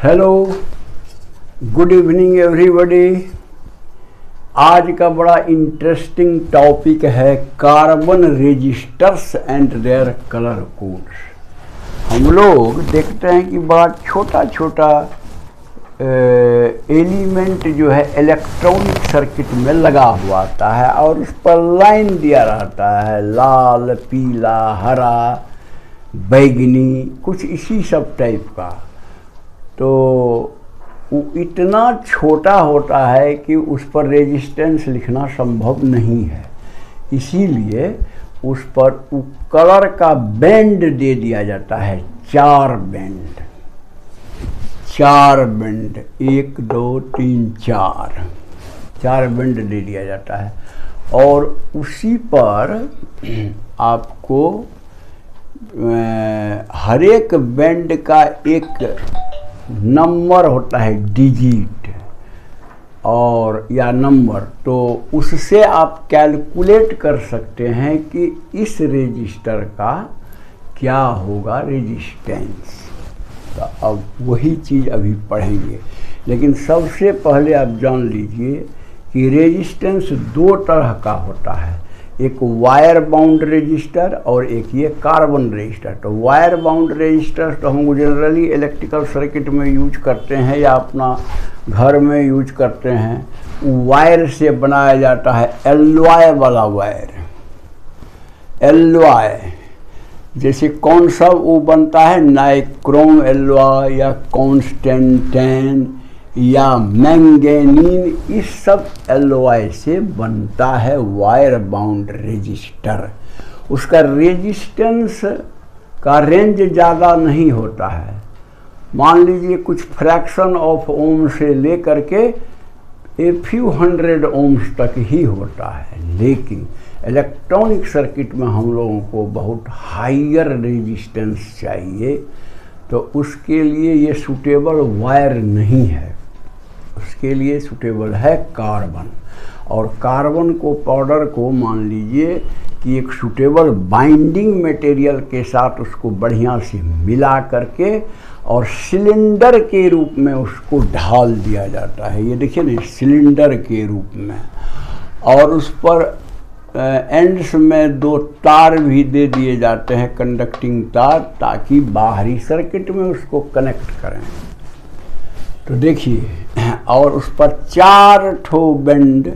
Hello, good evening everybody. आज का बड़ा इंटरेस्टिंग टॉपिक है carbon resistors and their colour codes. हम लोग देखते हैं कि बड़ा छोटा छोटा एलिमेंट जो है इलेक्ट्रॉनिक सर्किट में लगा हुआ आता है और उस पर लाइन दिया रहता है, लाल, पीला, हरा, बैगनी, कुछ इसी सब टाइप का। तो वो इतना छोटा होता है कि उस पर रेजिस्टेंस लिखना संभव नहीं है, इसीलिए उस पर कलर का बैंड दे दिया जाता है, चार बैंड, 1 2 3 4 बैंड दे दिया जाता है। और उसी पर आपको हर एक बैंड का एक नंबर होता है, डिजिट और या नंबर, तो उससे आप कैलकुलेट कर सकते हैं कि इस रजिस्टर का क्या होगा रेजिस्टेंस। तो अब वही चीज़ अभी पढ़ेंगे, लेकिन सबसे पहले आप जान लीजिए कि रेजिस्टेंस दो तरह का होता है, एक वायर बाउंड रेजिस्टर और एक ये कार्बन रेजिस्टर। तो वायर बाउंड रेजिस्टर तो हम जनरली इलेक्ट्रिकल सर्किट में यूज करते हैं या अपना घर में यूज करते हैं। वायर से बनाया जाता है, एलॉय वाला वायर, एलॉय जैसे कौन सा वो बनता है, नाइक्रोम एलॉय या कॉन्स्टेंटाइन या मैंगनीन, इस सब एलॉय से बनता है वायर बाउंड रेजिस्टर। उसका रेजिस्टेंस का रेंज ज़्यादा नहीं होता है, मान लीजिए कुछ फ्रैक्शन ऑफ ओम से लेकर के ए फ्यू 100 ओम्स तक ही होता है। लेकिन इलेक्ट्रॉनिक सर्किट में हम लोगों को बहुत हायर रेजिस्टेंस चाहिए, तो उसके लिए ये सूटेबल वायर नहीं है, उसके लिए सूटेबल है कार्बन। और कार्बन को, पाउडर को मान लीजिए कि एक सूटेबल बाइंडिंग मटेरियल के साथ उसको बढ़िया से मिला करके और सिलेंडर के रूप में उसको ढाल दिया जाता है। ये देखिए ना, सिलेंडर के रूप में, और उस पर एंड्स में 2 तार भी दे दिए जाते हैं, कंडक्टिंग तार, ताकि बाहरी सर्किट में उसको कनेक्ट करें। तो देखिए, और उस पर 4 ठो बैंड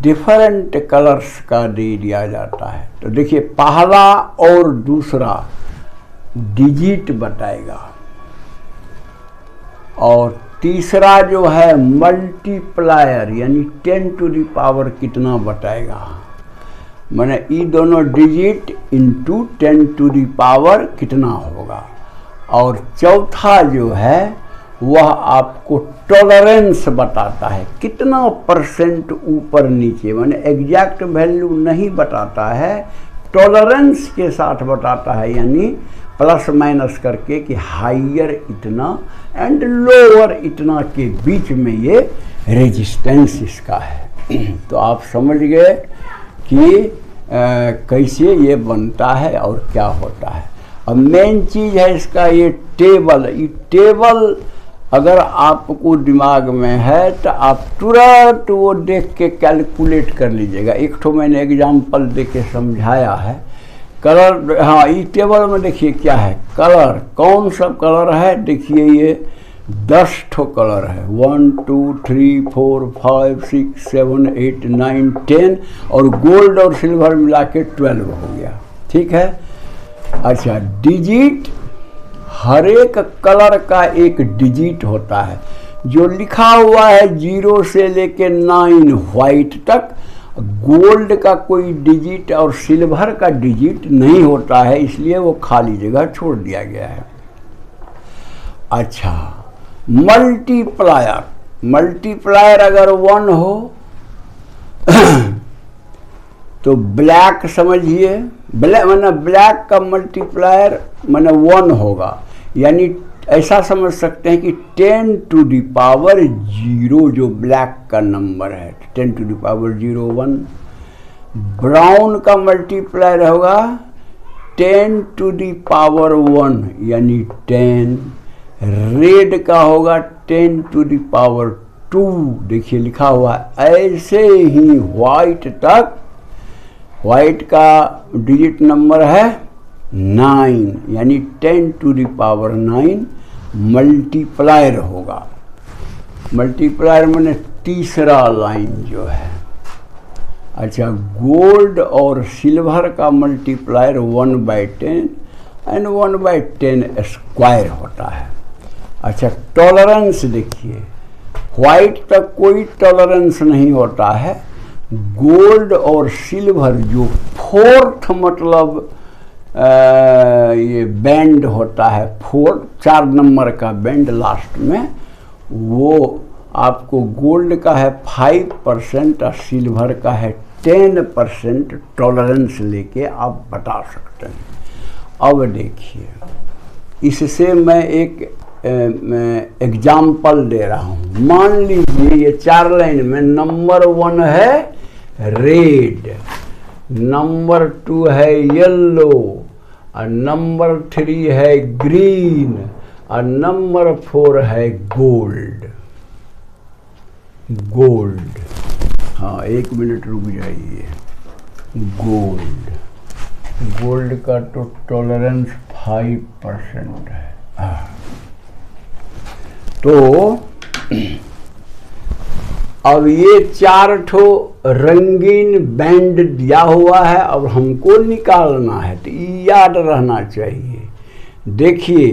डिफरेंट कलर्स का दे दिया जाता है। तो देखिए, पहला और दूसरा डिजिट बताएगा और तीसरा जो है मल्टीप्लायर यानी 10 टू द पावर कितना बताएगा, माने ये दोनों digit into 10 to the power कितना होगा। और चौथा जो है वह आपको टॉलरेंस बताता है, कितना परसेंट ऊपर नीचे, माने एग्जैक्ट वैल्यू नहीं बताता है, टॉलरेंस के साथ बताता है, यानी प्लस माइनस करके कि हाइयर इतना एंड लोअर इतना के बीच में ये रेजिस्टेंस इसका है। तो आप समझ गए कि कैसे ये बनता है और क्या होता है। अब मेन चीज़ है इसका ये टेबल। ये टेबल अगर आपको दिमाग में है तो आप तुरंत वो देख के कैलकुलेट कर लीजिएगा। एक ठो मैंने एग्जाम्पल दे के समझाया है। कलर, हाँ, ये टेबल में देखिए क्या है, कलर, कौन सा कलर है, देखिए ये 10 ठो कलर है, 1 2 3 4 5 6 7 8 9 10, और गोल्ड और सिल्वर मिला के 12 हो गया, ठीक है। अच्छा, डिजिट, हर एक कलर का एक डिजिट होता है, जो लिखा हुआ है 0 से लेके 9 व्हाइट तक। गोल्ड का कोई डिजिट और सिल्वर का डिजिट नहीं होता है, इसलिए वो खाली जगह छोड़ दिया गया है। अच्छा, मल्टीप्लायर, मल्टीप्लायर अगर 1 हो तो ब्लैक समझिए, ब्लैक माना ब्लैक का मल्टीप्लायर माना 1 होगा, यानी ऐसा समझ सकते हैं कि 10 टू द पावर 0 जो ब्लैक का नंबर है, 10 टू द पावर 0 1। ब्राउन का मल्टीप्लायर होगा 10 टू द पावर 1 यानी 10। रेड का होगा 10⁻², देखिए लिखा हुआ है। ऐसे ही व्हाइट तक, व्हाइट का डिजिट नंबर है 9, यानी 10⁻9 मल्टीप्लायर होगा। मल्टीप्लायर मैंने तीसरा लाइन जो है। अच्छा, गोल्ड और सिल्वर का मल्टीप्लायर 1/10 एंड 1/10² होता है। अच्छा, टॉलरेंस देखिए, व्हाइट तक कोई टॉलरेंस नहीं होता है। गोल्ड और सिल्वर जो फोर्थ मतलब ये बैंड होता है, 4 नंबर का बैंड लास्ट में, वो आपको गोल्ड का है 5% और सिल्वर का है 10% टॉलरेंस लेके आप बता सकते हैं। अब देखिए, इससे मैं एक एग्जाम्पल दे रहा हूँ। मान लीजिए ये 4 लाइन में नंबर 1 है रेड, नंबर 2 है येलो, और नंबर 3 है ग्रीन, और नंबर 4 है गोल्ड। गोल्ड, हाँ 1 मिनट रुक जाइए। गोल्ड, गोल्ड का तो टॉलरेंस 5% है। तो अब ये 4 ठो रंगीन बैंड दिया हुआ है, अब हमको निकालना है, तो याद रहना चाहिए। देखिए,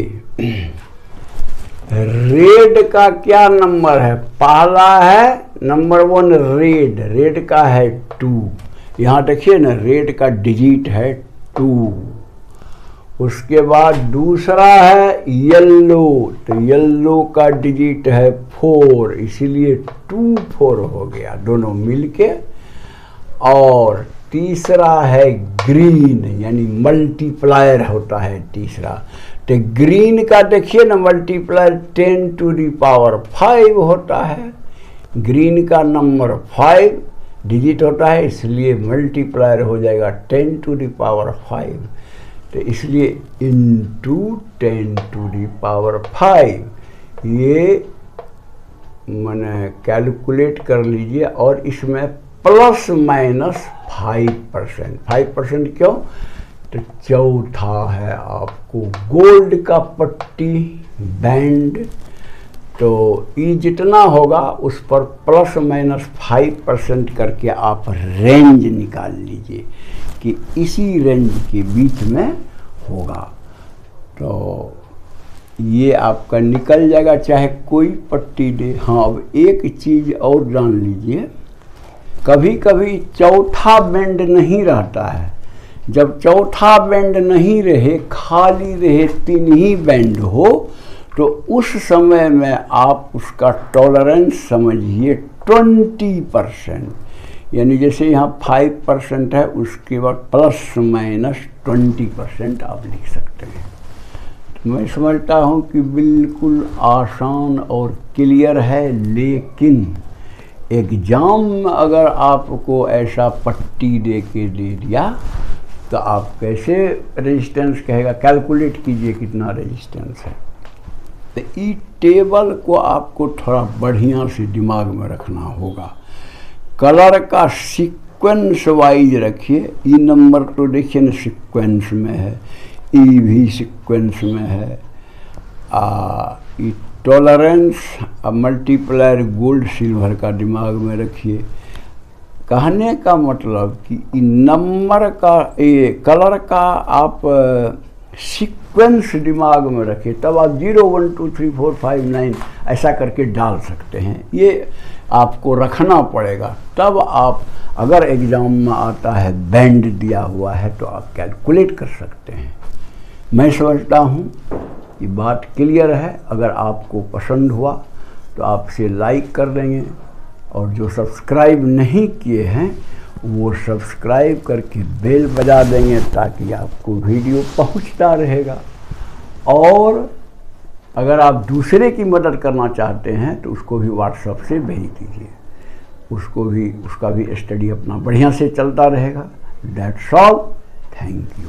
रेड का क्या नंबर है? पहला है नंबर 1 रेड, रेड का है 2। यहाँ देखिए ना, रेड का डिजिट है 2। उसके बाद दूसरा है येलो, तो येलो का डिजिट है 4, इसीलिए 2 4 हो गया दोनों मिलके। और तीसरा है ग्रीन, यानी मल्टीप्लायर होता है तीसरा। तो ग्रीन का देखिए ना मल्टीप्लायर 10⁵ होता है। ग्रीन का नंबर 5 डिजिट होता है, इसलिए मल्टीप्लायर हो जाएगा 10⁵। तो इसलिए इंटू 10⁵, ये मैंने कैलकुलेट कर लीजिए। और इसमें ±5%। 5% क्यों? तो चौथा है आपको गोल्ड का पट्टी बैंड, तो ये जितना होगा उस पर ±5% करके आप रेंज निकाल लीजिए कि इसी रेंज के बीच में होगा। तो ये आपका निकल जाएगा, चाहे कोई पट्टी दे। हाँ, अब एक चीज़ और जान लीजिए, कभी कभी चौथा बैंड नहीं रहता है। जब चौथा बैंड नहीं रहे, खाली रहे 3 ही बैंड हो, तो उस समय में आप उसका टॉलरेंस समझिए 20%। यानी जैसे यहाँ 5% है, उसके बाद ±20% आप लिख सकते हैं। तो मैं समझता हूँ कि बिल्कुल आसान और क्लियर है। लेकिन एग्ज़ाम में अगर आपको ऐसा पट्टी दे के दे दिया, तो आप कैसे रेजिस्टेंस कहेगा? कैलकुलेट कीजिए कितना रेजिस्टेंस है। तो ई टेबल को आपको थोड़ा बढ़िया से दिमाग में रखना होगा। कलर का सीक्वेंस वाइज रखिए। ई नंबर तो देखिए ना सीक्वेंस में है, ई भी सीक्वेंस में है। ई टॉलरेंस मल्टीप्लायर गोल्ड सिल्वर का दिमाग में रखिए। कहने का मतलब कि नंबर का, ये कलर का आप सीक्वेंस दिमाग में रखें, तब आप 0 1 2 3 4 5 9 ऐसा करके डाल सकते हैं। ये आपको रखना पड़ेगा, तब आप अगर एग्ज़ाम में आता है बैंड दिया हुआ है तो आप कैलकुलेट कर सकते हैं। मैं समझता हूँ ये बात क्लियर है। अगर आपको पसंद हुआ तो आप इसे लाइक कर देंगे, और जो सब्सक्राइब नहीं किए हैं वो सब्सक्राइब करके बेल बजा देंगे, ताकि आपको वीडियो पहुंचता रहेगा। और अगर आप दूसरे की मदद करना चाहते हैं तो उसको भी व्हाट्सएप से भेज दीजिए, उसका भी स्टडी अपना बढ़िया से चलता रहेगा। That's all, thank you.